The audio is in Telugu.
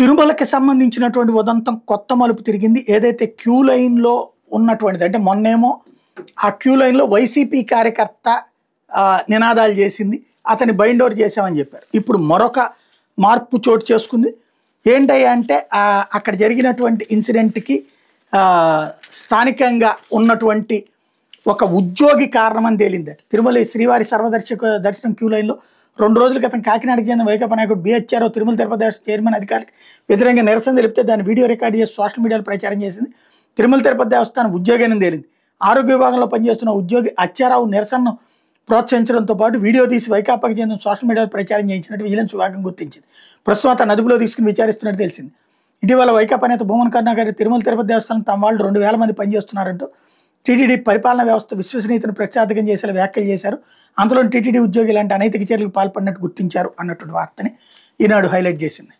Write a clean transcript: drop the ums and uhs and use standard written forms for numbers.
తిరుమలకి సంబంధించినటువంటి ఉదంతం కొత్త మలుపు తిరిగింది. ఏదైతే క్యూ లైన్‌లో ఉన్నటువంటిది అంటే మొన్నేమో ఆ క్యూ లైన్‌లో వైసీపీ కార్యకర్త నినాదాలు చేసింది. అతన్ని బైండ్ ఓవర్ చేశామని చెప్పారు. ఇప్పుడు మరొక మార్పు చోటు చేసుకుంది. ఏంటయ్యా అంటే అక్కడ జరిగినటువంటి ఇన్సిడెంట్‌కి స్థానికంగా ఉన్నటువంటి ఒక ఉద్యోగి కారణమని తేలిందట. తిరుమల శ్రీవారి దర్శనం క్యూ లైన్‌లో 2 రోజుల క్రితం కాకినాడకు చెందిన వైకాపా నాయకుడు బిహెచ్ఆర్ఓ తిరుమల తిరుపతి దేవస్థానం చైర్మన్ అధికారికి వ్యతిరేకంగా నిరసన తెలిపితే దాన్ని వీడియో రికార్డు చేసి సోషల్ మీడియాలో ప్రచారం చేసింది. తిరుమల తిరుపతి దేవస్థానం ఉద్యోగి అని తేలింది. ఆరోగ్య విభాగంలో పనిచేస్తున్న ఉద్యోగి అచ్చారావు నిరసనను ప్రోత్సహించడంతో పాటు వీడియో తీసి వైకాపాకి చెందిన సోషల్ మీడియాలో ప్రచారం చేయించినట్టు విజిలెన్స్ విభాగం గుర్తించింది. ప్రస్తుతం అతను అదుపులో తీసుకుని విచారిస్తున్నట్టు తెలిసింది. ఇటీవల వైకాపా నేత భూమన్ కరుణాకర్ తిరుమల తిరుపతి దేవస్థానం తమ వాళ్ళు 2000 మంది పనిచేస్తున్నారంటూ టీటీడీ పరిపాలనా వ్యవస్థ విశ్వసనీయతను ప్రఖ్యాతకం చేసేలా వ్యాఖ్యలు చేశారు. అందులో టీటీడీ ఉద్యోగులు లాంటి అనైతిక చర్యలకు పాల్పడినట్టు గుర్తించారు అన్నటువంటి వార్తని ఈనాడు హైలైట్ చేసింది.